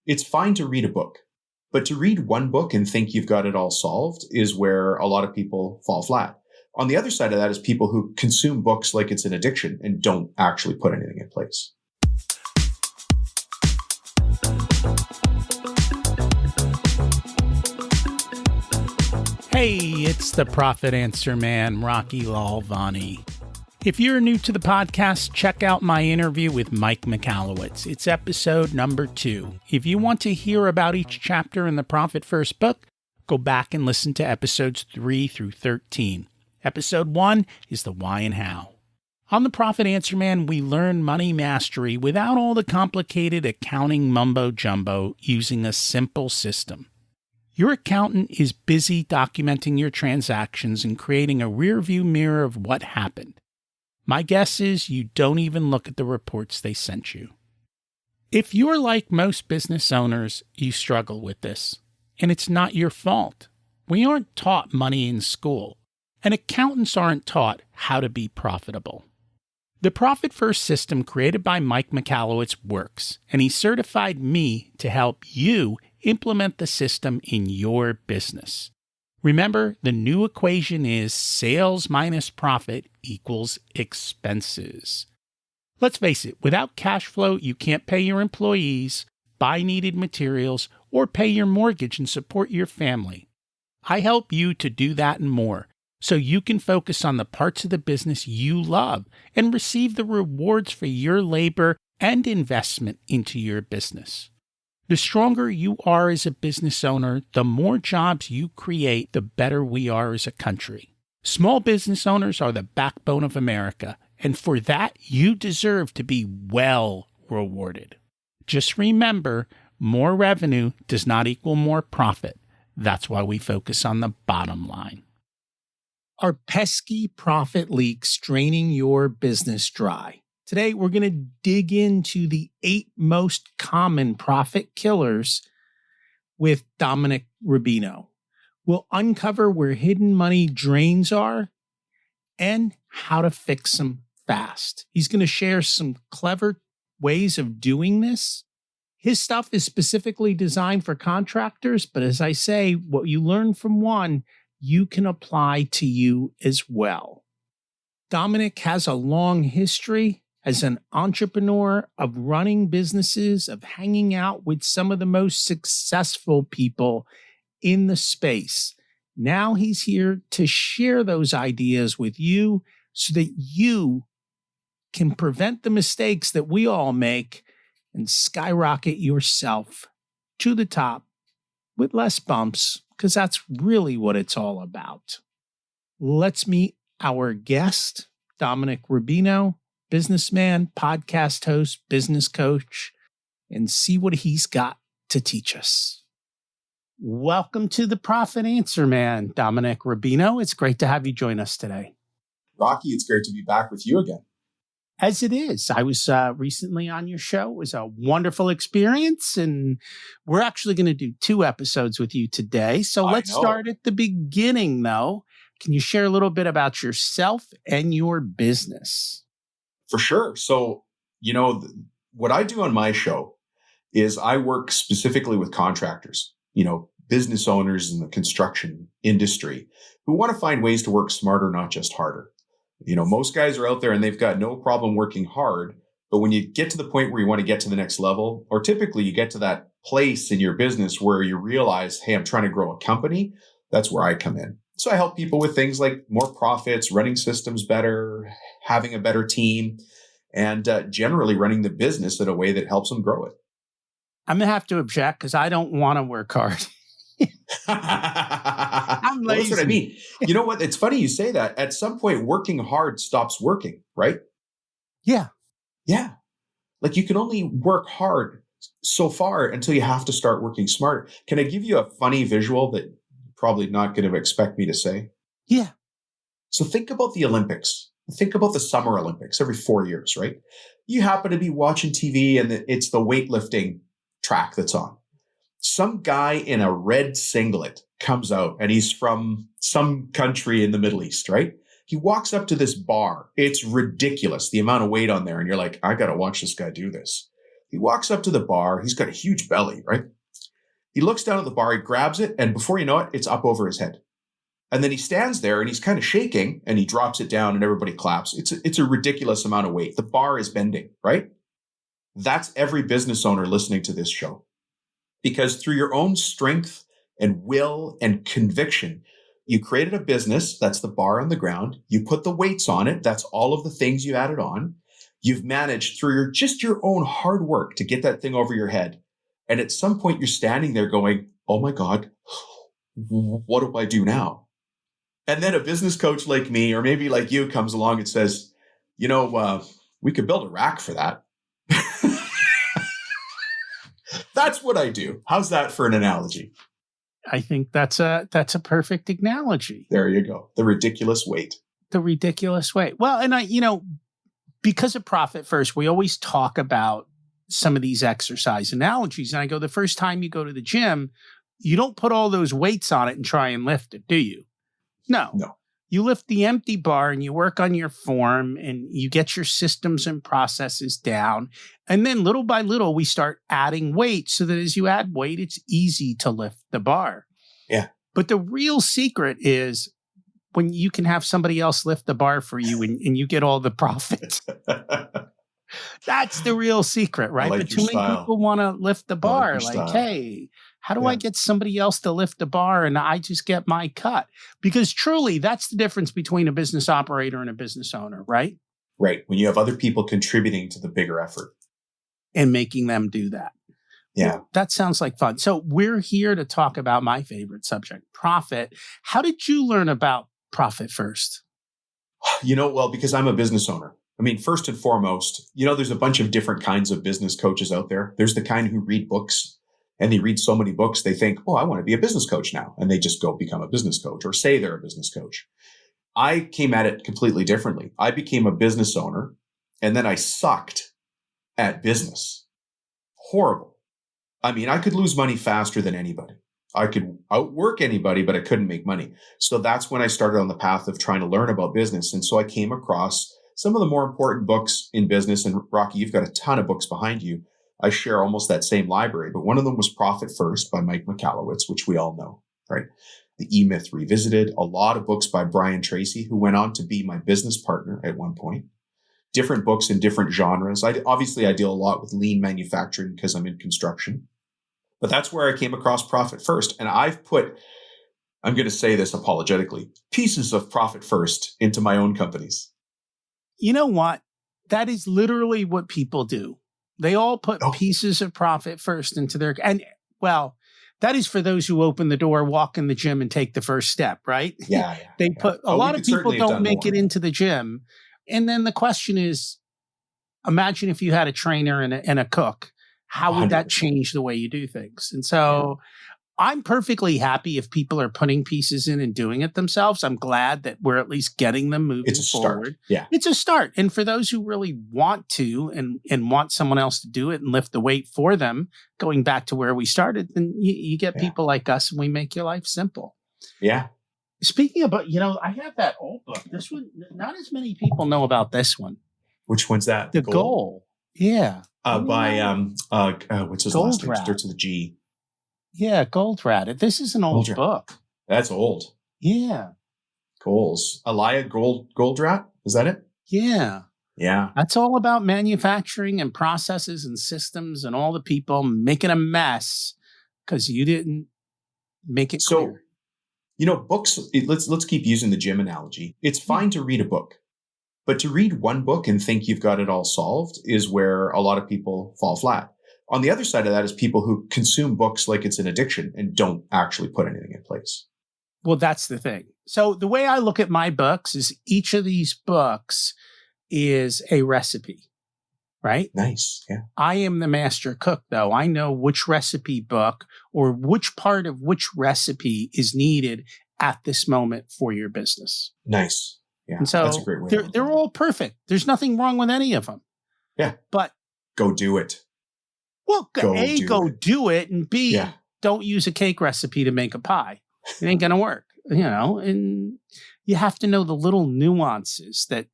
It's fine to read a book, but to read one book and think you've got it all solved is where a lot of people fall flat. On the other side of that is people who consume books like it's an addiction and don't actually put anything in place. Hey, it's the Profit Answer Man, Rocky Lalvani. If you're new to the podcast, check out my interview with Mike Michalowicz. It's episode number 2. If you want to hear about each chapter in the Profit First book, go back and listen to episodes 3 through 13. Episode 1 is the why and how. On the Profit Answer Man, we learn money mastery without all the complicated accounting mumbo-jumbo using a simple system. Your accountant is busy documenting your transactions and creating a rearview mirror of what happened. My guess is you don't even look at the reports they sent you. If you're like most business owners, you struggle with this, and it's not your fault. We aren't taught money in school, and accountants aren't taught how to be profitable. The Profit First system created by Mike Michalowicz works, and he certified me to help you implement the system in your business. Remember, the new equation is sales minus profit equals expenses. Let's face it, without cash flow, you can't pay your employees, buy needed materials, or pay your mortgage and support your family. I help you to do that and more, so you can focus on the parts of the business you love and receive the rewards for your labor and investment into your business. The stronger you are as a business owner, the more jobs you create, the better we are as a country. Small business owners are the backbone of America, and for that, you deserve to be well rewarded. Just remember, more revenue does not equal more profit. That's why we focus on the bottom line. Are pesky profit leaks draining your business dry? Today, we're going to dig into the 8 most common profit killers with Dominic Rubino. We'll uncover where hidden money drains are and how to fix them fast. He's going to share some clever ways of doing this. His stuff is specifically designed for contractors, but as I say, what you learn from one, you can apply to you as well. Dominic has a long history as an entrepreneur, of running businesses, of hanging out with some of the most successful people in the space. Now he's here to share those ideas with you so that you can prevent the mistakes that we all make and skyrocket yourself to the top with less bumps, because that's really what it's all about. Let's meet our guest, Dominic Rubino, businessman, podcast host, business coach, and see what he's got to teach us. Welcome to the Profit Answer Man, Dominic Rubino. It's great to have you join us today. Rocky, it's great to be back with you again. As it is. I was recently on your show. It was a wonderful experience, and we're actually going to do 2 episodes with you today. So let's start at the beginning, though. Can you share a little bit about yourself and your business? For sure. So, what I do on my show is I work specifically with contractors, business owners in the construction industry who want to find ways to work smarter, not just harder. Most guys are out there and they've got no problem working hard. But when you get to the point where you want to get to the next level, or typically you get to that place in your business where you realize, hey, I'm trying to grow a company, that's where I come in. So I help people with things like more profits, running systems better, having a better team, and generally running the business in a way that helps them grow it. I'm going to have to object because I don't want to work hard. I'm lazy. Well, that's what I mean. You know what? It's funny you say that. At some point, working hard stops working, right? Yeah. Yeah. Like you can only work hard so far until you have to start working smarter. Can I give you a funny visual that you're probably not going to expect me to say? Yeah. So think about the Olympics. Think about the Summer Olympics every 4 years, right? You happen to be watching TV and it's the weightlifting track that's on. Some guy in a red singlet comes out and he's from some country in the Middle East, right? He walks up to this bar. It's ridiculous, the amount of weight on there. And you're like, I got to watch this guy do this. He walks up to the bar. He's got a huge belly, right? He looks down at the bar, he grabs it, and before you know it, it's up over his head. And then he stands there and he's kind of shaking and he drops it down and everybody claps. It's a ridiculous amount of weight. The bar is bending, right? That's every business owner listening to this show. Because through your own strength and will and conviction, you created a business. That's the bar on the ground. You put the weights on it. That's all of the things you added on. You've managed through your own hard work to get that thing over your head. And at some point you're standing there going, oh my God, what do I do now? And then a business coach like me, or maybe like you, comes along and says, we could build a rack for that. That's what I do. How's that for an analogy? I think that's a perfect analogy. There you go. The ridiculous weight. The ridiculous weight. Well, and because of Profit First, we always talk about some of these exercise analogies. And I go, the first time you go to the gym, you don't put all those weights on it and try and lift it, do you? No. You lift the empty bar and you work on your form and you get your systems and processes down. And then little by little, we start adding weight so that as you add weight, it's easy to lift the bar. Yeah. But the real secret is when you can have somebody else lift the bar for you and you get all the profit. That's the real secret, right? But too many people want to lift the bar. Hey, how do I get somebody else to lift the bar and I just get my cut? Because truly, that's the difference between a business operator and a business owner, right? Right. When you have other people contributing to the bigger effort. And making them do that. Yeah. Well, that sounds like fun. So we're here to talk about my favorite subject, profit. How did you learn about Profit First? Because I'm a business owner. I mean, first and foremost, there's a bunch of different kinds of business coaches out there. There's the kind who read books and they read so many books, they think, oh, I want to be a business coach now. And they just go become a business coach or say they're a business coach. I came at it completely differently. I became a business owner and then I sucked at business. Horrible. I mean, I could lose money faster than anybody. I could outwork anybody, but I couldn't make money. So that's when I started on the path of trying to learn about business. And so I came across some of the more important books in business. And Rocky, you've got a ton of books behind you. I share almost that same library, but one of them was Profit First by Mike Michalowicz, which we all know, right? The E-Myth Revisited, a lot of books by Brian Tracy, who went on to be my business partner at one point. Different books in different genres. I deal a lot with lean manufacturing because I'm in construction, but that's where I came across Profit First. And I've put, I'm going to say this apologetically, pieces of Profit First into my own companies. You know what? That is literally what people do. They all put pieces of Profit First into their, and well, that is for those who open the door, walk in the gym and take the first step, right? Yeah. They put, a lot of people don't make it into the gym. And then the question is, imagine if you had a trainer and a cook, how would 100%. That change the way you do things? And so I'm perfectly happy if people are putting pieces in and doing it themselves. I'm glad that we're at least getting them moving forward. Yeah. It's a start. And for those who really want to and want someone else to do it and lift the weight for them, going back to where we started, then you get people like us and we make your life simple. Yeah. Speaking of, I have that old book. This one, not as many people know about this one. Which one's that? The Goal. Yeah. By, what's his last name? Starts with a G. Yeah, Goldratt. This is an old book. That's old. Yeah. Goals. Elia Goldratt? Is that it? Yeah. Yeah. That's all about manufacturing and processes and systems and all the people making a mess because you didn't make it clear. Books, let's keep using the gym analogy. It's fine to read a book, but to read one book and think you've got it all solved is where a lot of people fall flat. On the other side of that is people who consume books like it's an addiction and don't actually put anything in place. Well, that's the thing. So the way I look at my books is each of these books is a recipe, right? Nice. Yeah. I am the master cook, though. I know which recipe book or which part of which recipe is needed at this moment for your business. Nice. Yeah. And so that's a great way. They're all perfect. There's nothing wrong with any of them. Yeah. But go do it. Well, go do it. And B, don't use a cake recipe to make a pie. It ain't going to work, and you have to know the little nuances that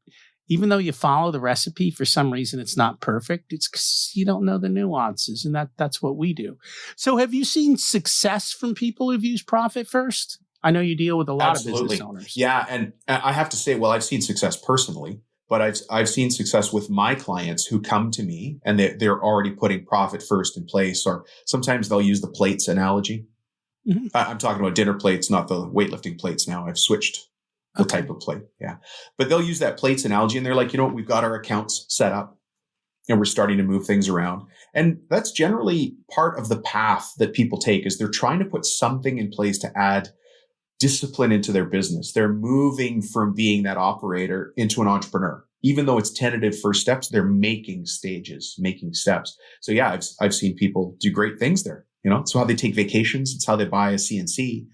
even though you follow the recipe, for some reason it's not perfect. It's 'cause you don't know the nuances, and that's what we do. So have you seen success from people who've used Profit First? I know you deal with a lot of business Absolutely. owners. Yeah. And I have to say, well, I've seen success personally, but I've seen success with my clients who come to me and they're already putting profit first in place, or sometimes they'll use the plates analogy. Mhm. I'm talking about dinner plates, not the weightlifting plates now. I've switched the Okay. type of plate. Yeah. But they'll use that plates analogy and they're like, you know what, we've got our accounts set up and we're starting to move things around. And that's generally part of the path that people take, is they're trying to put something in place to add discipline into their business. They're moving from being that operator into an entrepreneur. Even though it's tentative first steps, they're making steps. So yeah, I've seen people do great things there. It's how they take vacations. It's how they buy a CNC.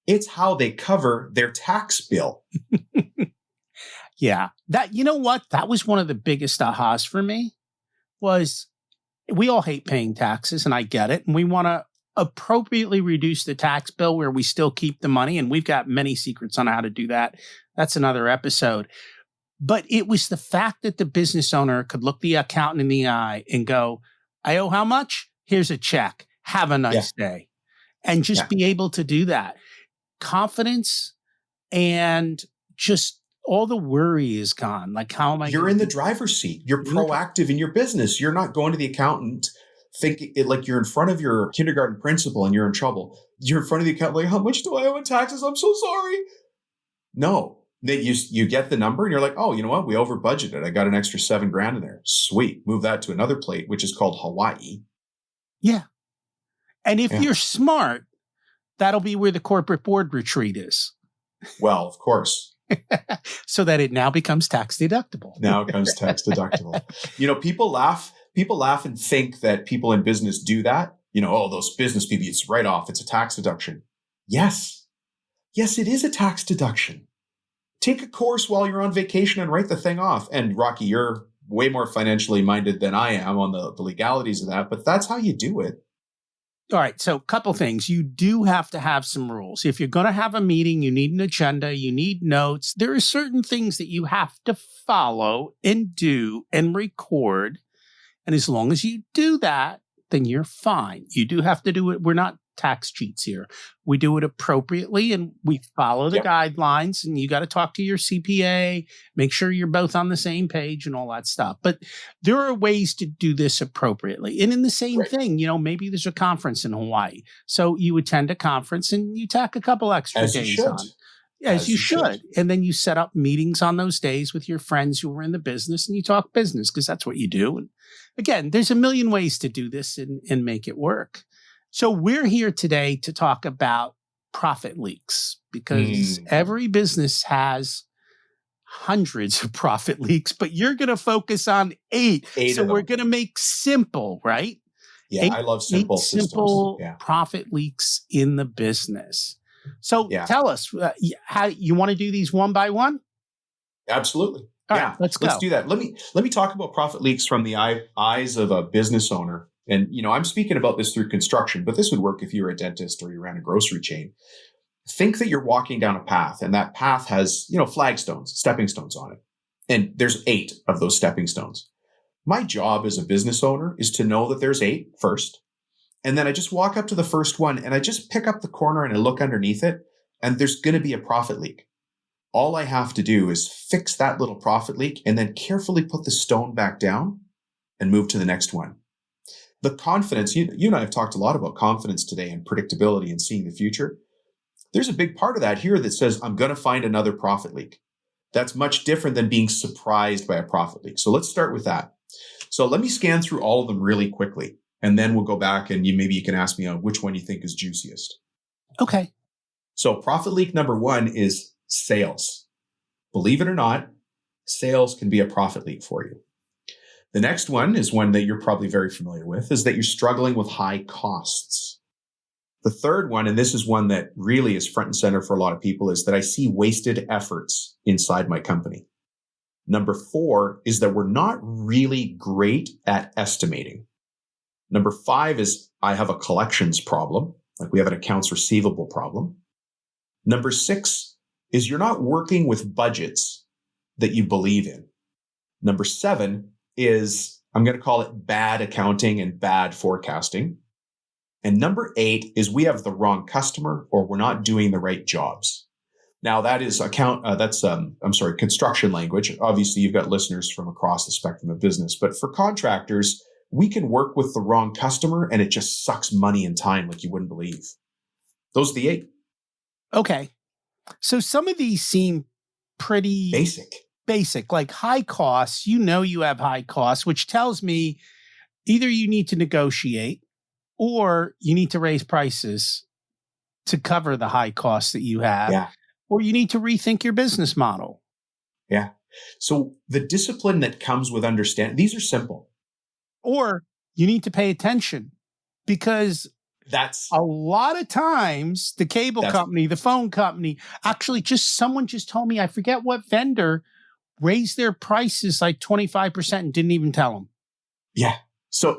It's how they cover their tax bill. Yeah. You know what? That was one of the biggest ahas for me. Was we all hate paying taxes, and I get it. And we want to appropriately reduce the tax bill where we still keep the money. And we've got many secrets on how to do that. That's another episode. But it was the fact that the business owner could look the accountant in the eye and go, I owe how much? Here's a check. Have a nice day. And just be able to do that. Confidence and just all the worry is gone. Like, how am I? You're in the driver's seat. You're proactive in your business. You're not going to the accountant thinking it like you're in front of your kindergarten principal and you're in trouble. You're in front of the accountant like, how much do I owe in taxes? I'm so sorry. No, that you get the number and you're like, oh, you know what? We over budgeted. I got an extra $7,000 in there. Sweet. Move that to another plate, which is called Hawaii. Yeah. And if you're smart, that'll be where the corporate board retreat is. Well, of course. So that it now becomes tax deductible. Now it becomes tax deductible. People laugh and think that people in business do that. Oh, those business people, it's right off. It's a tax deduction. Yes, it is a tax deduction. Take a course while you're on vacation and write the thing off. And Rocky, you're way more financially minded than I am on the legalities of that, but that's how you do it. All right. So a couple things. You do have to have some rules. If you're going to have a meeting, you need an agenda, you need notes. There are certain things that you have to follow and do and record. And as long as you do that, then you're fine. You do have to do it. We're not tax cheats here. We do it appropriately and we follow the guidelines, and you got to talk to your CPA, make sure you're both on the same page and all that stuff. But there are ways to do this appropriately. And in the same thing, maybe there's a conference in Hawaii. So you attend a conference and you tack a couple extra days on. As you should. And then you set up meetings on those days with your friends who are in the business and you talk business, because that's what you do. And again, there's a million ways to do this and make it work. So we're here today to talk about profit leaks, because every business has hundreds of profit leaks, but you're going to focus on eight. So we're going to make simple, right? Yeah, I love simple systems. Simple profit leaks in the business. So tell us how you want to do these one by one? Absolutely. All right, let's go. Let's do that. Let me talk about profit leaks from the eyes of a business owner. And, I'm speaking about this through construction, but this would work if you were a dentist or you ran a grocery chain. Think that you're walking down a path, and that path has, flagstones, stepping stones on it. And there's 8 of those stepping stones. My job as a business owner is to know that there's 8 first. And then I just walk up to the first one and I just pick up the corner and I look underneath it, and there's going to be a profit leak. All I have to do is fix that little profit leak and then carefully put the stone back down and move to the next one. The confidence, you and I have talked a lot about confidence today and predictability and seeing the future. There's a big part of that here that says, I'm going to find another profit leak. That's much different than being surprised by a profit leak. So let's start with that. So let me scan through all of them really quickly, and then we'll go back and maybe you can ask me which one you think is juiciest. Okay. So profit leak number 1 is sales. Believe it or not, sales can be a profit leak for you. The next one is one that you're probably very familiar with, is that you're struggling with high costs. The third one, and this is one that really is front and center for a lot of people, is that I see wasted efforts inside my company. Number 4 is that we're not really great at estimating. Number 5 is I have a collections problem, like we have an accounts receivable problem. Number 6 is you're not working with budgets that you believe in. Number 7 is, I'm going to call it bad accounting and bad forecasting. And number 8 is we have the wrong customer or we're not doing the right jobs. Now that is construction language. Obviously you've got listeners from across the spectrum of business, but for contractors, we can work with the wrong customer and it just sucks money and time like you wouldn't believe. Those are the 8. Okay. So some of these seem pretty basic, like high costs. You have high costs, which tells me either you need to negotiate or you need to raise prices to cover the high costs that you have. Yeah. Or you need to rethink your business model. Yeah. So the discipline that comes with understanding, these are simple. Or you need to pay attention because that's a lot of times the cable company, the phone company, actually someone just told me, I forget what vendor raised their prices like 25% and didn't even tell them. Yeah. So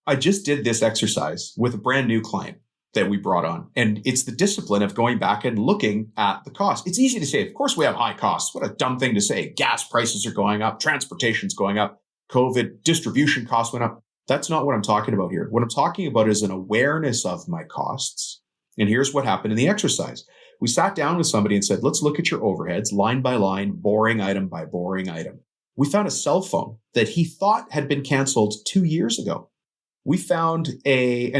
I just did this exercise with a brand new client that we brought on. And it's the discipline of going back and looking at the cost. It's easy to say, of course we have high costs. What a dumb thing to say. Gas prices are going up. Transportation's going up. COVID distribution costs went up. That's not what I'm talking about here. What I'm talking about is an awareness of my costs. And here's what happened in the exercise. We sat down with somebody and said, let's look at your overheads line by line, boring item by boring item. We found a cell phone that he thought had been canceled 2 years ago. We found a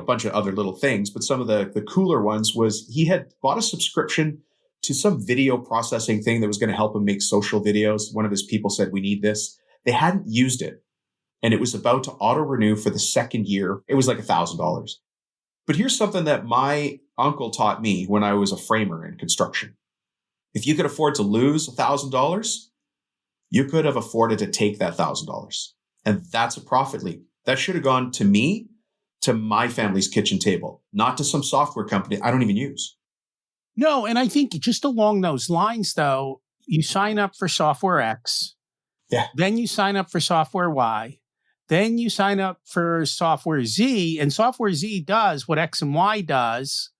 bunch of other little things, but some of the cooler ones was he had bought a subscription to some video processing thing that was going to help him make social videos. One of his people said, we need this. They hadn't used it. And it was about to auto renew for the second year. It was like $1,000. But here's something that my uncle taught me when I was a framer in construction. If you could afford to lose $1,000, you could have afforded to take that $1,000. And that's a profit leak. That should have gone to me, to my family's kitchen table, not to some software company I don't even use. No, and I think just along those lines, though, you sign up for software X. Yeah. Then you sign up for software Y. Then you sign up for software Z, and software Z does what X and Y does.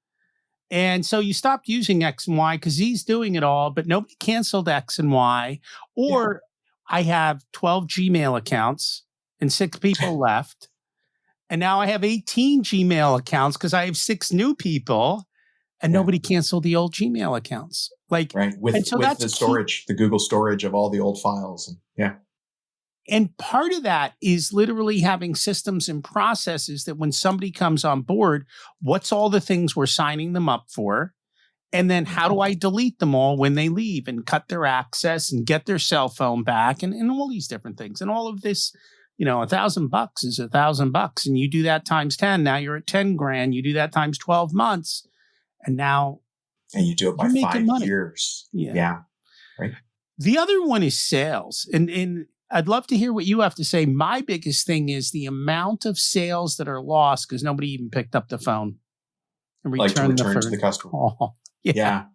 And so you stopped using X and Y because Z's doing it all, but nobody canceled X and Y. Or I have 12 Gmail accounts and 6 people left. And now I have 18 Gmail accounts because I have 6 new people and nobody canceled the old Gmail accounts. With the storage, the Google storage of all the old files. And part of that is literally having systems and processes that when somebody comes on board, what's all the things we're signing them up for? And then how do I delete them all when they leave and cut their access and get their cell phone back and all these different things. And all of this, $1,000 is $1,000. And you do that times 10. Now you're at 10 grand. You do that times 12 months. And you do it by 5 years. Yeah. Right. The other one is sales. And I'd love to hear what you have to say. My biggest thing is the amount of sales that are lost because nobody even picked up the phone and return to the customer. Oh, yeah.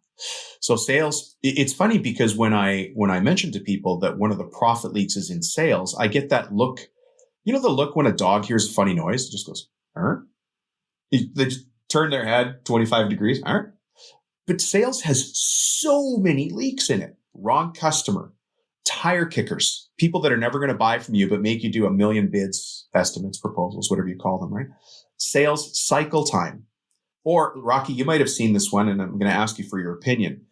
So sales, it's funny because when I mention to people that one of the profit leaks is in sales, I get that look. You know the look when a dog hears a funny noise? It just goes, They just turn their head 25 degrees. But sales has so many leaks in it. Wrong customer. Tire kickers, people that are never going to buy from you, but make you do 1 million bids, estimates, proposals, whatever you call them, right? Sales cycle time. Or Rocky, you might have seen this one, and I'm going to ask you for your opinion.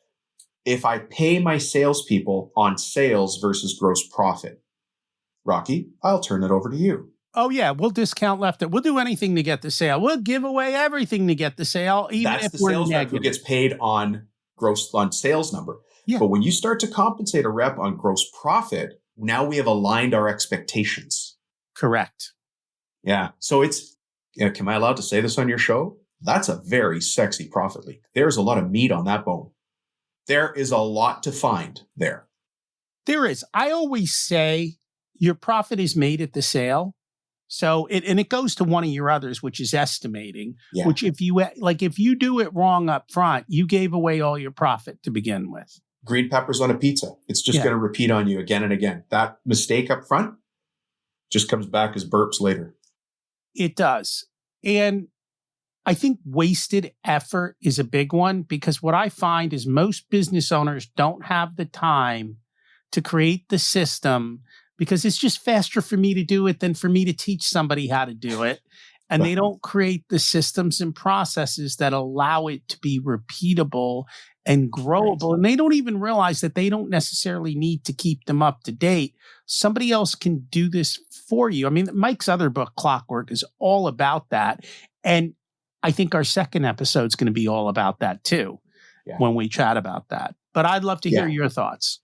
If I pay my salespeople on sales versus gross profit, Rocky, I'll turn it over to you. Oh, yeah. We'll discount left. We'll do anything to get the sale. We'll give away everything to get the sale, even That's if the we're sales rep negative. who gets paid on sales number. Yeah. But when you start to compensate a rep on gross profit, now we have aligned our expectations. Correct. Yeah. So am I allowed to say this on your show? That's a very sexy profit leak. There's a lot of meat on that bone. There is a lot to find there. There is. I always say your profit is made at the sale. So it goes to one of your others, which is estimating, which if you do it wrong up front, you gave away all your profit to begin with. Green peppers on a pizza. It's just going to repeat on you again and again. That mistake up front just comes back as burps later. It does. And I think wasted effort is a big one because what I find is most business owners don't have the time to create the system because it's just faster for me to do it than for me to teach somebody how to do it. And they don't create the systems and processes that allow it to be repeatable and growable. Right. And they don't even realize that they don't necessarily need to keep them up to date. Somebody else can do this for you. I mean, Mike's other book, Clockwork, is all about that. And I think our second episode is going to be all about that too, when we chat about that. But I'd love to hear your thoughts.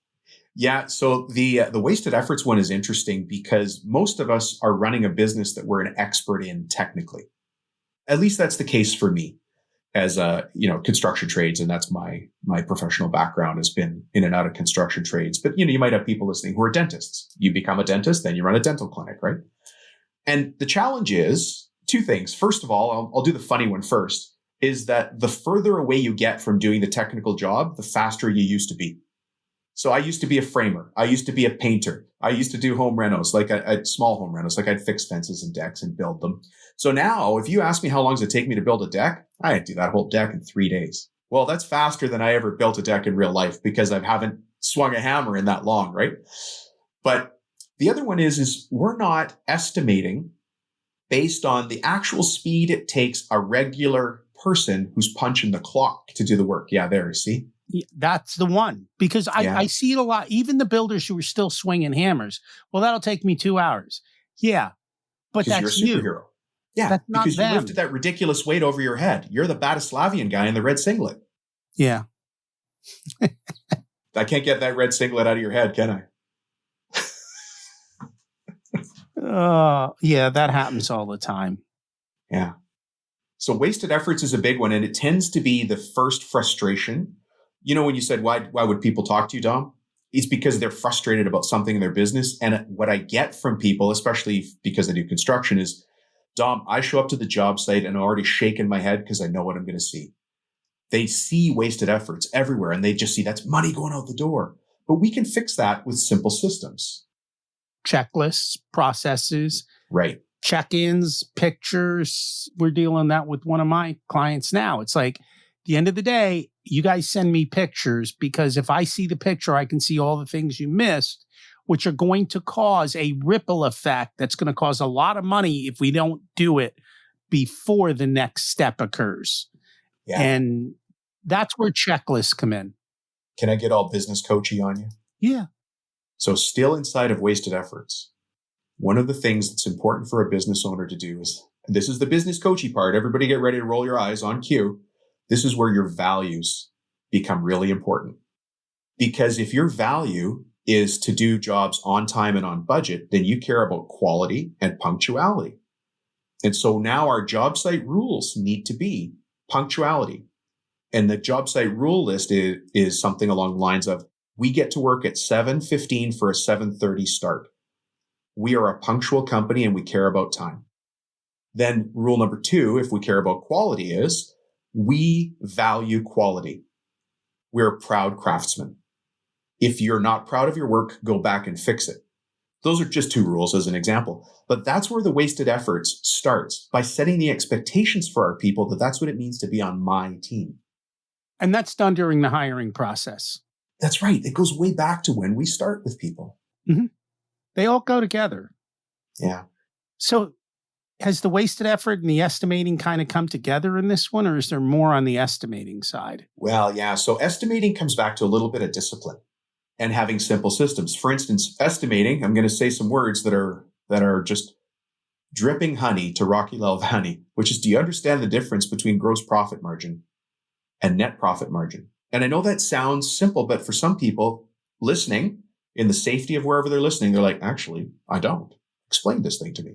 Yeah. So the wasted efforts one is interesting because most of us are running a business that we're an expert in technically. At least that's the case for me as construction trades. And that's my professional background has been in and out of construction trades. But, you might have people listening who are dentists. You become a dentist, then you run a dental clinic, right? And the challenge is two things. First of all, I'll do the funny one first, is that the further away you get from doing the technical job, the faster you used to be. So I used to be a framer. I used to be a painter. I used to do home renos, like a small home renos, like I'd fix fences and decks and build them. So now if you ask me how long does it take me to build a deck, I do that whole deck in 3 days. Well, that's faster than I ever built a deck in real life because I haven't swung a hammer in that long, right? But the other one is we're not estimating based on the actual speed it takes a regular person who's punching the clock to do the work. Yeah, there, see? That's the one, because I see it a lot. Even the builders who are still swinging hammers. Well, that'll take me 2 hours. Yeah, but that's you're a superhero. Yeah, that's not because them. You lifted that ridiculous weight over your head. You're the Batislavian guy in the red singlet. Yeah. I can't get that red singlet out of your head, can I? Yeah, that happens all the time. Yeah. So wasted efforts is a big one, and it tends to be the first frustration. When you said, why would people talk to you, Dom? It's because they're frustrated about something in their business. And what I get from people, especially because I do construction, is, Dom, I show up to the job site and I'm already shaking my head because I know what I'm going to see. They see wasted efforts everywhere and they just see that's money going out the door. But we can fix that with simple systems. Checklists, processes. Right. Check-ins, pictures. We're dealing that with one of my clients now. It's like, at the end of the day, you guys send me pictures because if I see the picture, I can see all the things you missed, which are going to cause a ripple effect that's going to cause a lot of money if we don't do it before the next step occurs. Yeah. And that's where checklists come in. Can I get all business coachy on you? Yeah. So still inside of wasted efforts, one of the things that's important for a business owner to do is, and this is the business coachy part, everybody get ready to roll your eyes on cue. This is where your values become really important. Because if your value is to do jobs on time and on budget, then you care about quality and punctuality. And so now our job site rules need to be punctuality. And the job site rule list is something along the lines of, we get to work at 7:15 for a 7:30 start. We are a punctual company and we care about time. Then rule number 2, if we care about quality, is we value quality. We're proud craftsmen. If you're not proud of your work, go back and fix it. Those are just 2 rules as an example. But that's where the wasted efforts starts, by setting the expectations for our people that that's what it means to be on my team. And that's done during the hiring process. That's right. It goes way back to when we start with people. Mm-hmm. They all go together. Yeah. So has the wasted effort and the estimating kind of come together in this one, or is there more on the estimating side? Well, yeah. So estimating comes back to a little bit of discipline and having simple systems. For instance, estimating, I'm going to say some words that are just dripping honey to Rocky Lalvani, which is, do you understand the difference between gross profit margin and net profit margin? And I know that sounds simple, but for some people listening in the safety of wherever they're listening, they're like, actually, I don't. Explain this thing to me.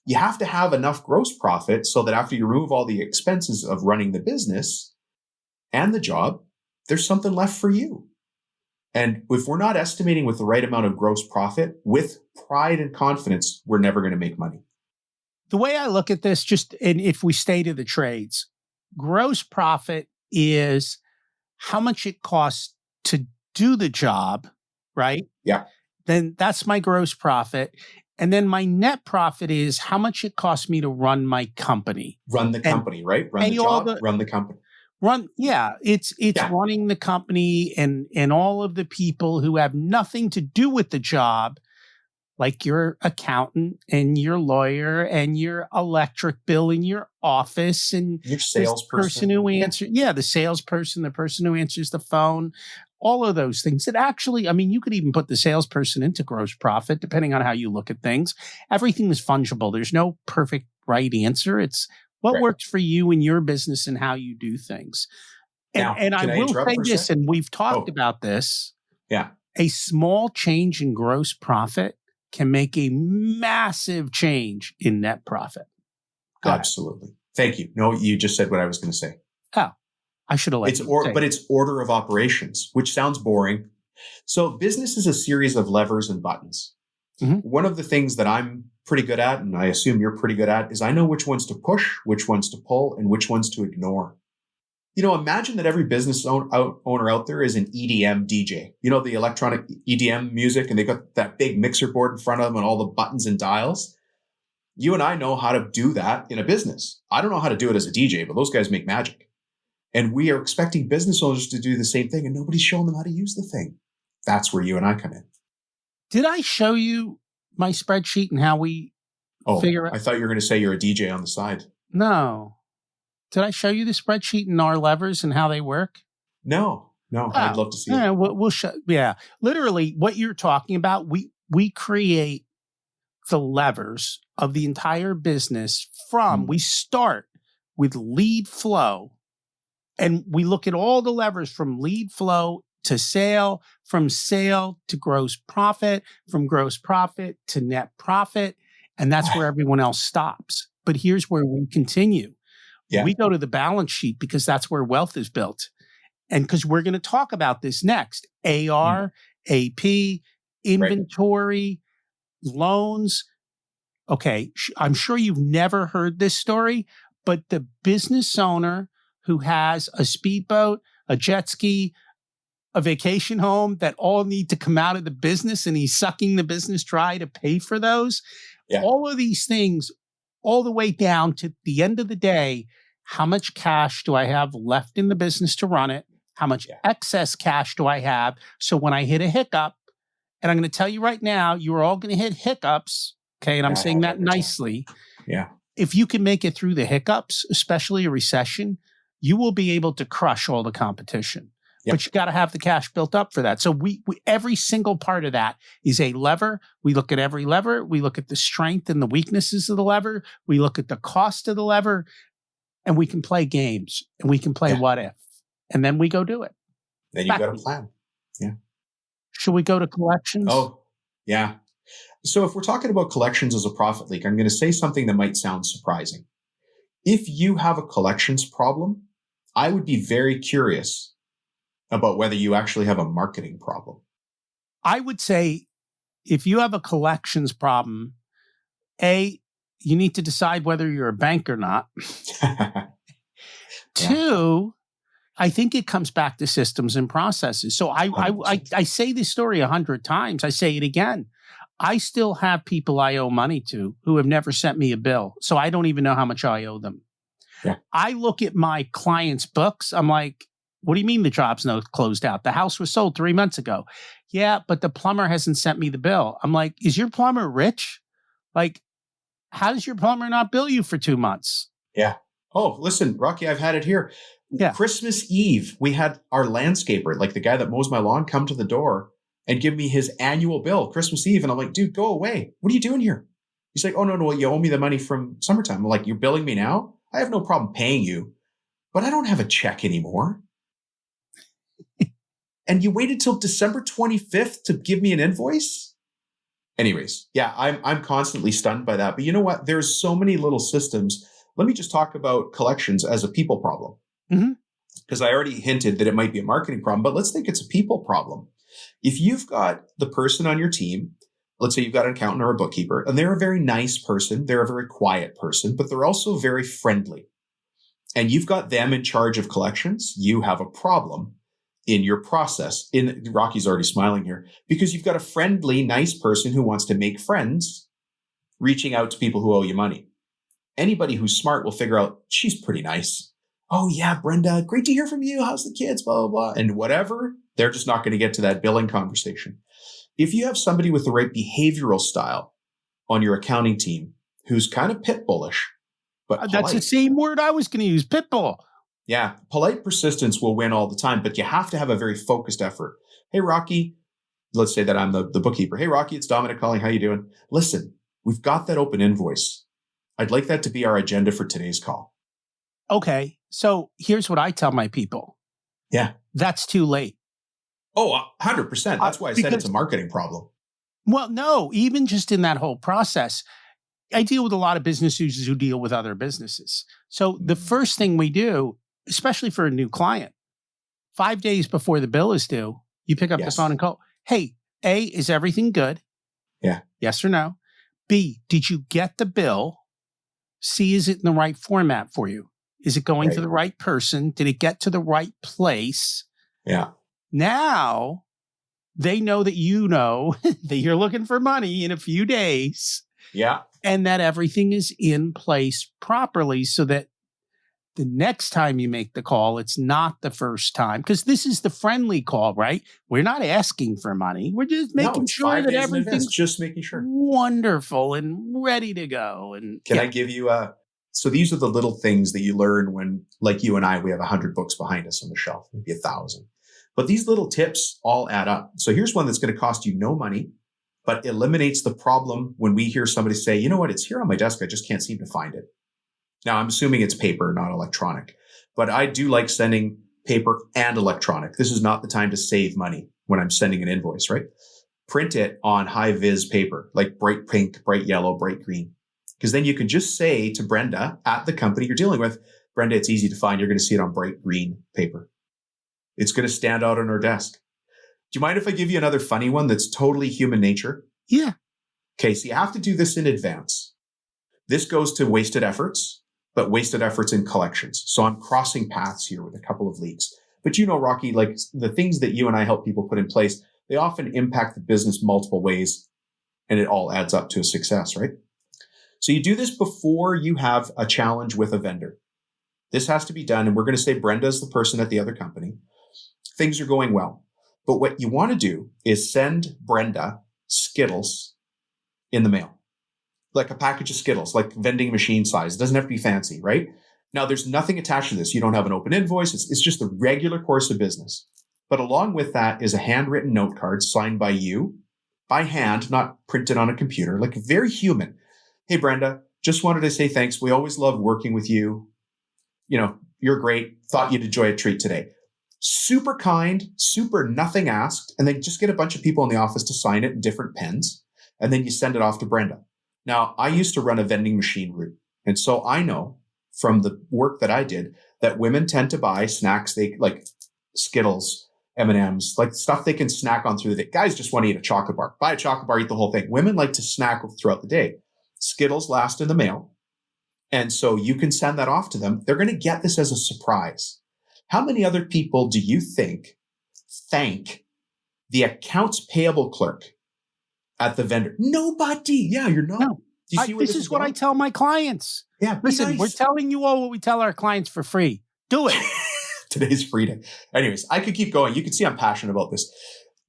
You have to have enough gross profit so that after you remove all the expenses of running the business and the job, there's something left for you. And if we're not estimating with the right amount of gross profit, with pride and confidence, we're never going to make money. The way I look at this, and if we stay to the trades, gross profit is how much it costs to do the job, right? Yeah. Then that's my gross profit. And then my net profit is how much it costs me to run my company. Run the company, right? Run the job, run the company. It's running the company and all of the people who have nothing to do with the job, like your accountant and your lawyer and your electric bill in your office and your salesperson who answers, the salesperson, the person who answers the phone, all of those things. That actually, I mean, you could even put the salesperson into gross profit, depending on how you look at things. Everything is fungible. There's no perfect right answer. It's what works for you in your business and how you do things. And I will say this, and we've talked about this. Yeah. A small change in gross profit can make a massive change in net profit. Absolutely. Thank you. No, you just said what I was going to say. Oh, I should have let you say. But it's order of operations, which sounds boring. So business is a series of levers and buttons. Mm-hmm. One of the things that I'm pretty good at, and I assume you're pretty good at, is I know which ones to push, which ones to pull, and which ones to ignore. Imagine that every business owner out there is an EDM DJ. The electronic EDM music, and they got that big mixer board in front of them and all the buttons and dials. You and I know how to do that in a business. I don't know how to do it as a DJ, but those guys make magic. And we are expecting business owners to do the same thing, and nobody's showing them how to use the thing. That's where you and I come in. Did I show you my spreadsheet and how we figure out? I thought you were going to say you're a DJ on the side. No. Did I show you the spreadsheet and our levers and how they work? No. I'd love to see it. We'll show. Yeah. Literally, what you're talking about, we create the levers of the entire business from, we start with lead flow, and we look at all the levers from lead flow to sale, from sale to gross profit, from gross profit to net profit. And that's where everyone else stops. But here's where we continue. Yeah. We go to the balance sheet because that's where wealth is built. And because we're going to talk about this next. AR, AP, inventory, loans. Okay, I'm sure you've never heard this story, but the business owner who has a speedboat, a jet ski, a vacation home that all need to come out of the business, and he's sucking the business dry to pay for those. Yeah. All of these things, all the way down to the end of the day, how much cash do I have left in the business to run it? How much excess cash do I have? So when I hit a hiccup, and I'm going to tell you right now, you're all going to hit hiccups. Okay. And I'm saying that nicely. Yeah. If you can make it through the hiccups, especially a recession, you will be able to crush all the competition. Yep. But you got to have the cash built up for that. So we every single part of that is a lever. We look at every lever. We look at the strength and the weaknesses of the lever. We look at the cost of the lever, and we can play games, and we can play what if, and then we go do it. Then you got a plan. Yeah. Should we go to collections? Oh, yeah. So if we're talking about collections as a profit leak, I'm going to say something that might sound surprising. If you have a collections problem, I would be very curious about whether you actually have a marketing problem. I would say if you have a collections problem, you need to decide whether you're a bank or not. Two, I think it comes back to systems and processes. So I say this story 100 times. I say it again. I still have people I owe money to who have never sent me a bill. So I don't even know how much I owe them. Yeah. I look at my clients' books. I'm like, what do you mean the job's not closed out? The house was sold 3 months ago. Yeah, but the plumber hasn't sent me the bill. I'm like, is your plumber rich? Like, how does your plumber not bill you for 2 months? Yeah. Oh, listen, Rocky, I've had it here. Yeah. Christmas Eve, we had our landscaper, like the guy that mows my lawn, come to the door and give me his annual bill, Christmas Eve. And I'm like, dude, go away. What are you doing here? He's like, oh, no, you owe me the money from summertime. I'm like, you're billing me now? I have no problem paying you, but I don't have a check anymore. And you waited till December 25th to give me an invoice? Anyways, yeah, I'm constantly stunned by that. But you know what? There's so many little systems. Let me just talk about collections as a people problem. Because I already hinted that it might be a marketing problem, but let's think it's a people problem. If you've got the person on your team, let's say you've got an accountant or a bookkeeper, and they're a very nice person, they're a very quiet person, but they're also very friendly. And you've got them in charge of collections, you have a problem in your process. Rocky's already smiling here, because you've got a friendly, nice person who wants to make friends, reaching out to people who owe you money. Anybody who's smart will figure out she's pretty nice. Oh yeah, Brenda, great to hear from you. How's the kids? Blah, blah, blah. And whatever, they're just not going to get to that billing conversation. If you have somebody with the right behavioral style on your accounting team who's kind of pit bullish, but That's the polite. same word I was going to use, pitbull. Yeah, polite persistence will win all the time, but you have to have a very focused effort. Hey, Rocky, let's say that I'm the bookkeeper. Hey, Rocky, it's Dominic calling. How you doing? Listen, we've got that open invoice. I'd like that to be our agenda for today's call. Okay, so here's what I tell my people. Yeah. That's too late. Oh, 100%. That's why I said it's a marketing problem. Well, no, even just in that whole process, I deal with a lot of business users who deal with other businesses. So the first thing we do, especially for a new client, 5 days before the bill is due, you pick up the phone and call, hey, A, is everything good? Yeah. Yes or no? B, did you get the bill? C, is it in the right format for you? Is it going to the right person? Did it get to the right place? Yeah. Now they know that you know that you're looking for money in a few days. Yeah. And that everything is in place properly so that the next time you make the call, it's not the first time. Because this is the friendly call, right? We're not asking for money. We're just making sure that everything's just making sure wonderful and ready to go. And can I give you so these are the little things that you learn when, like you and I, we have 100 books behind us on the shelf, maybe 1,000. But these little tips all add up. So here's one that's going to cost you no money, but eliminates the problem when we hear somebody say, you know what, it's here on my desk. I just can't seem to find it. Now, I'm assuming it's paper, not electronic, but I do like sending paper and electronic. This is not the time to save money when I'm sending an invoice, right? Print it on high vis paper, like bright pink, bright yellow, bright green. Because then you can just say to Brenda at the company you're dealing with, Brenda, it's easy to find. You're going to see it on bright green paper. It's going to stand out on our desk. Do you mind if I give you another funny one that's totally human nature? Yeah. Okay, so you have to do this in advance. This goes to wasted efforts, but wasted efforts in collections. So I'm crossing paths here with a couple of leagues. But you know, Rocky, like the things that you and I help people put in place, they often impact the business multiple ways, and it all adds up to a success, right? So you do this before you have a challenge with a vendor. This has to be done, and we're going to say Brenda's the person at the other company. Things are going well. But what you want to do is send Brenda Skittles in the mail, like a package of Skittles, like vending machine size. It doesn't have to be fancy, right? Now, there's nothing attached to this. You don't have an open invoice. It's just the regular course of business. But along with that is a handwritten note card signed by you, by hand, not printed on a computer, like very human. Hey, Brenda, just wanted to say thanks. We always love working with you. You know, you're great. Thought you'd enjoy a treat today. Super kind, super nothing asked. And then just get a bunch of people in the office to sign it in different pens. And then you send it off to Brenda. Now, I used to run a vending machine route. And so I know from the work that I did that women tend to buy snacks, they like Skittles, M&Ms, like stuff they can snack on through the day. Guys just want to eat a chocolate bar. Buy a chocolate bar, eat the whole thing. Women like to snack throughout the day. Skittles last in the mail. And so you can send that off to them. They're going to get this as a surprise. How many other people do you think thank the accounts payable clerk at the vendor? Nobody. Yeah, you're not. No. Do you see where this is what I tell my clients. Yeah, listen, nice. We're telling you all what we tell our clients for free. Do it. Today's free day. Anyways, I could keep going. You can see I'm passionate about this.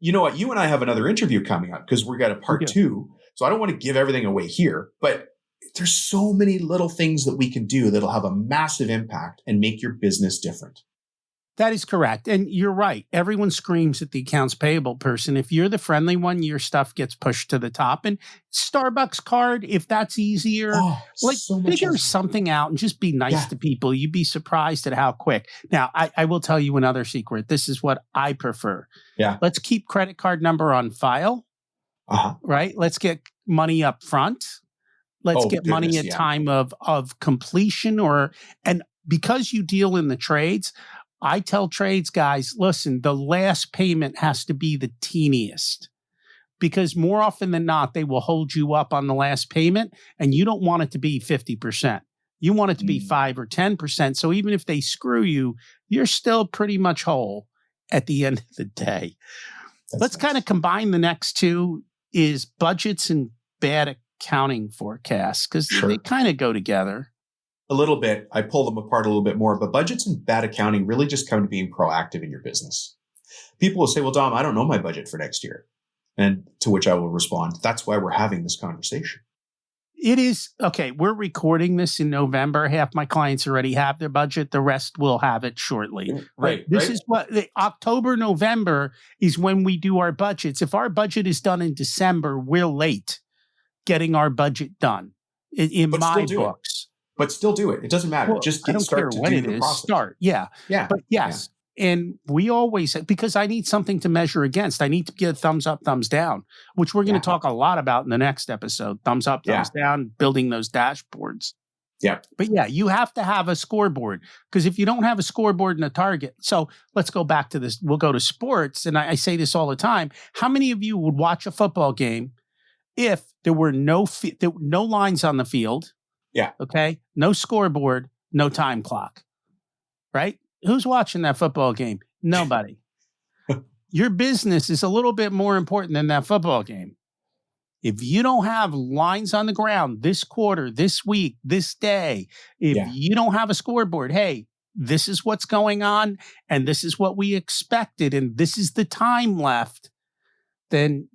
You know what? You and I have another interview coming up because we've got a part 2. So I don't want to give everything away here, but there's so many little things that we can do that'll have a massive impact and make your business different. That is correct. And you're right. Everyone screams at the accounts payable person. If you're the friendly one, your stuff gets pushed to the top. And Starbucks card, if that's easier, figure something out and just be nice to people. You'd be surprised at how quick. Now, I will tell you another secret. This is what I prefer. Yeah. Let's keep credit card number on file. Right? Let's get money up front. Let's get money at time of completion and because you deal in the trades, I tell trades guys, listen, the last payment has to be the teeniest because more often than not, they will hold you up on the last payment and you don't want it to be 50%. You want it to be 5 or 10%. So even if they screw you, you're still pretty much whole at the end of the day. Let's kind of combine the next two is budgets and bad accounting forecasts because they kind of go together. A little bit. I pull them apart a little bit more, but budgets and bad accounting really just come to being proactive in your business. People will say, well, Dom, I don't know my budget for next year. And to which I will respond, that's why we're having this conversation. It is, okay, we're recording this in November. Half my clients already have their budget. The rest will have it shortly. Right. This is what October, November is when we do our budgets. If our budget is done in December, we're late getting our budget done in my books. But still do it. It doesn't matter. Well, Just I don't start care to when do it the is. process. Start. Yeah. But yes. Yeah. And we always, because I need something to measure against. I need to get a thumbs up, thumbs down, which we're going to talk a lot about in the next episode. Thumbs up, thumbs down, building those dashboards. Yeah. But yeah, you have to have a scoreboard, because if you don't have a scoreboard and a target. So let's go back to this. We'll go to sports. And I say this all the time. How many of you would watch a football game if there were no lines on the field? Yeah. Okay. No scoreboard, no time clock. Right? Who's watching that football game? Nobody. Your business is a little bit more important than that football game. If you don't have lines on the ground this quarter, this week, this day, if you don't have a scoreboard, hey, this is what's going on and this is what we expected and this is the time left, then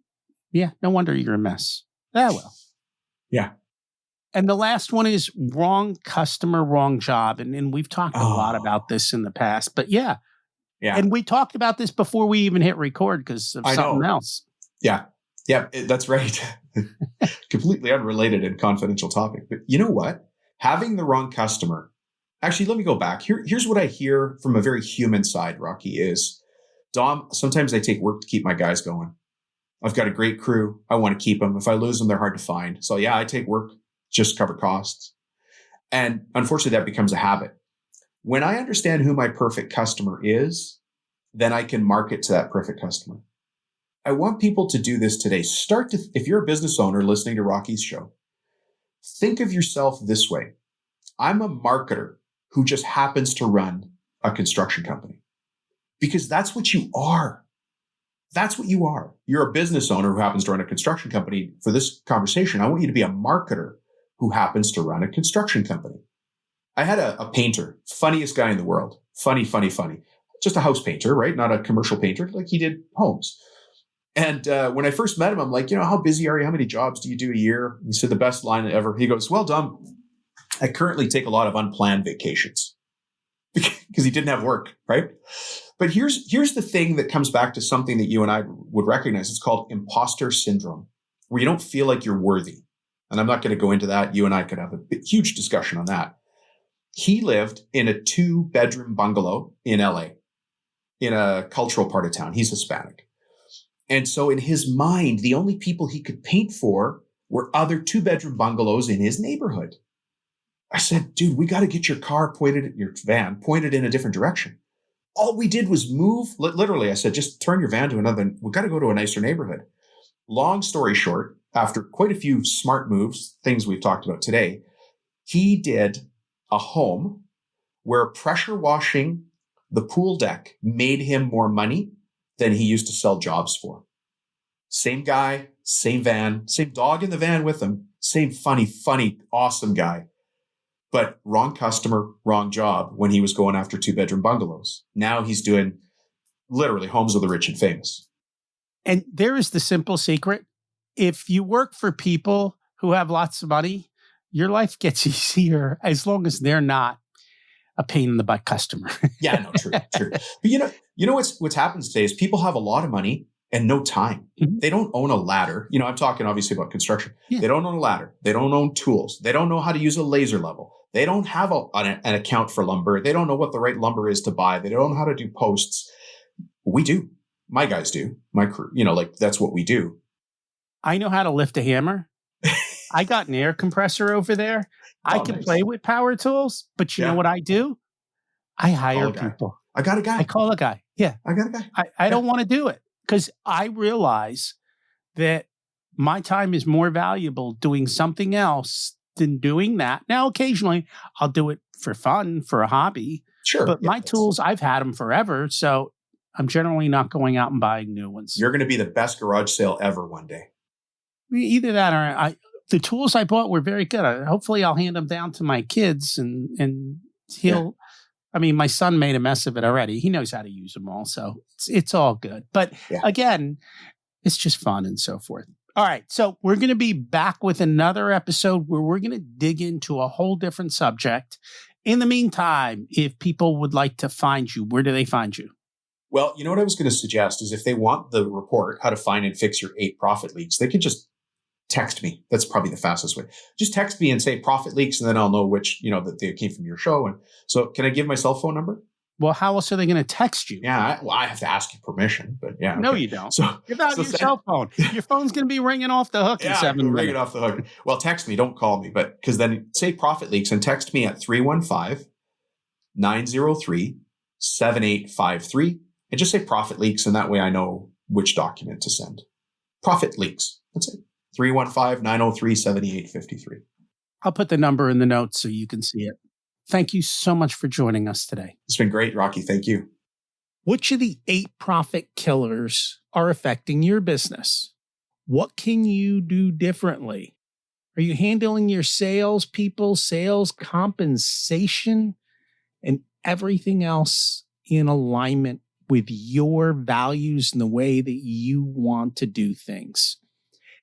no wonder you're a mess. Well. Yeah. And the last one is wrong customer, wrong job. And we've talked a lot about this in the past, but yeah. And we talked about this before we even hit record because of something else. Yeah. Yeah, that's right. Completely unrelated and confidential topic. But you know what? Having the wrong customer. Actually, let me go back. Here's what I hear from a very human side, Rocky, is, Dom, sometimes I take work to keep my guys going. I've got a great crew. I want to keep them. If I lose them, they're hard to find. So I take work just to cover costs. And unfortunately, that becomes a habit. When I understand who my perfect customer is, then I can market to that perfect customer. I want people to do this today. If you're a business owner listening to Rocky's show, think of yourself this way. I'm a marketer who just happens to run a construction company, because that's what you are. That's what you are. You're a business owner who happens to run a construction company. For this conversation, I want you to be a marketer who happens to run a construction company. I had a painter, funniest guy in the world. Funny. Just a house painter, right? Not a commercial painter. Like, he did homes. And when I first met him, I'm like, how busy are you? How many jobs do you do a year? He said the best line ever. He goes, well, Dom, I currently take a lot of unplanned vacations, because he didn't have work, right? But here's the thing that comes back to something that you and I would recognize. It's called imposter syndrome, where you don't feel like you're worthy. And I'm not going to go into that. You and I could have a huge discussion on that. He lived in a 2-bedroom bungalow in LA, in a cultural part of town. He's Hispanic. And so in his mind, the only people he could paint for were other 2-bedroom bungalows in his neighborhood. I said, dude, we got to get your van pointed in a different direction. All we did was move. Literally, I said, just turn your van to another. We got to go to a nicer neighborhood. Long story short, after quite a few smart moves, things we've talked about today, he did a home where pressure washing the pool deck made him more money than he used to sell jobs for. Same guy, same van, same dog in the van with him, same funny, awesome guy. But wrong customer, wrong job when he was going after 2-bedroom bungalows. Now he's doing literally homes of the rich and famous. And there is the simple secret. If you work for people who have lots of money, your life gets easier as long as they're not a pain in the butt customer. Yeah, no, true. But you know what's happened today is people have a lot of money and no time. Mm-hmm. They don't own a ladder. I'm talking obviously about construction. Yeah. They don't own a ladder. They don't own tools. They don't know how to use a laser level. They don't have an account for lumber. They don't know what the right lumber is to buy. They don't know how to do posts. We do. My guys do. My crew, that's what we do. I know how to lift a hammer. I got an air compressor over there. I can play with power tools, but you know what I do? I hire people. I got a guy. I call a guy. Yeah. I got a guy. I don't want to do it because I realize that my time is more valuable doing something else than doing that. Now, occasionally I'll do it for fun, for a hobby. Sure. But my tools, I've had them forever. So I'm generally not going out and buying new ones. You're going to be the best garage sale ever one day. Either that or the tools I bought were very good. Hopefully I'll hand them down to my kids and he'll, I mean, my son made a mess of it already. He knows how to use them all. So it's all good. But again, it's just fun and so forth. All right. So we're going to be back with another episode where we're going to dig into a whole different subject. In the meantime, if people would like to find you, where do they find you? Well, you know what I was going to suggest is if they want the report, how to find and fix your 8 profit leaks, they could just text me. That's probably the fastest way. Just text me and say profit leaks, and then I'll know which, that they came from your show. And so can I give my cell phone number? Well, how else are they going to text you? Yeah, I have to ask you permission, but yeah. No, you don't. So without your cell phone, your phone's going to be ringing off the hook in 7 minutes. Ringing off the hook. Well, text me. Don't call me, but because then say profit leaks and text me at 315-903-7853 and just say profit leaks, and that way I know which document to send. Profit leaks. That's it. 315-903-7853. I'll put the number in the notes so you can see it. Thank you so much for joining us today. It's been great, Rocky. Thank you. Which of the 8 profit killers are affecting your business? What can you do differently? Are you handling your salespeople, sales compensation, and everything else in alignment with your values and the way that you want to do things?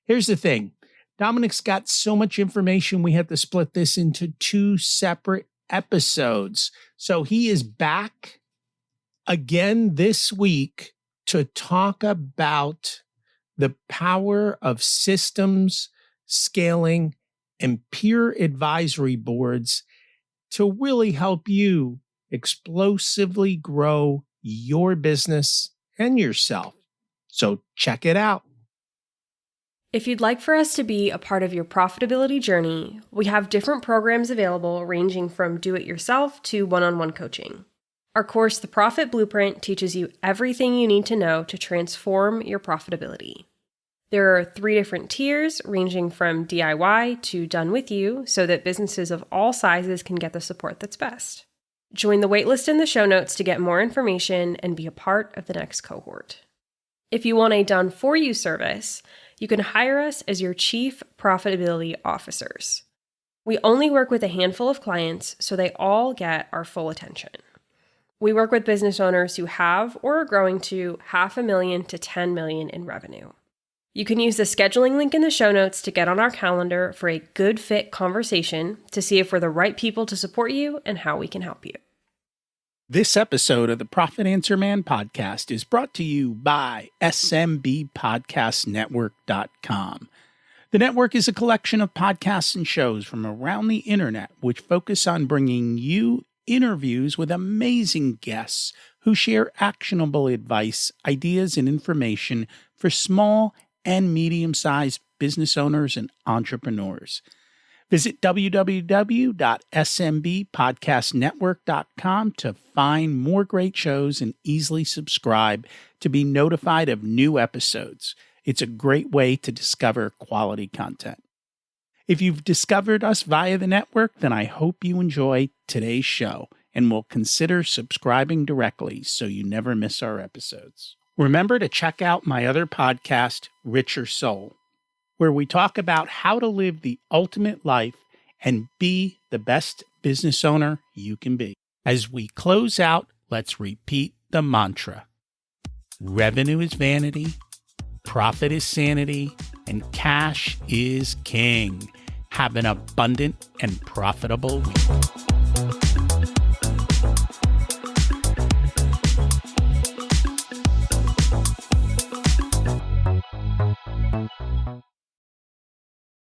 Here's the thing. Dominic's got so much information, we had to split this into 2 separate episodes. So he is back again this week to talk about the power of systems, scaling, and peer advisory boards to really help you explosively grow your business and yourself. So check it out. If you'd like for us to be a part of your profitability journey, we have different programs available ranging from do-it-yourself to one-on-one coaching. Our course, The Profit Blueprint, teaches you everything you need to know to transform your profitability. There are 3 different tiers ranging from DIY to done with you so that businesses of all sizes can get the support that's best. Join the waitlist in the show notes to get more information and be a part of the next cohort. If you want a done-for-you service, you can hire us as your Chief Profitability Officers. We only work with a handful of clients, so they all get our full attention. We work with business owners who have or are growing to $500,000 to $10 million in revenue. You can use the scheduling link in the show notes to get on our calendar for a good fit conversation to see if we're the right people to support you and how we can help you. This episode of the Profit Answer Man podcast is brought to you by SMBpodcastnetwork.com. The network is a collection of podcasts and shows from around the internet which focus on bringing you interviews with amazing guests who share actionable advice, ideas, and information for small and medium-sized business owners and entrepreneurs. Visit www.smbpodcastnetwork.com to find more great shows and easily subscribe to be notified of new episodes. It's a great way to discover quality content. If you've discovered us via the network, then I hope you enjoy today's show and will consider subscribing directly so you never miss our episodes. Remember to check out my other podcast, Richer Soul, where we talk about how to live the ultimate life and be the best business owner you can be. As we close out, let's repeat the mantra. Revenue is vanity, profit is sanity, and cash is king. Have an abundant and profitable week.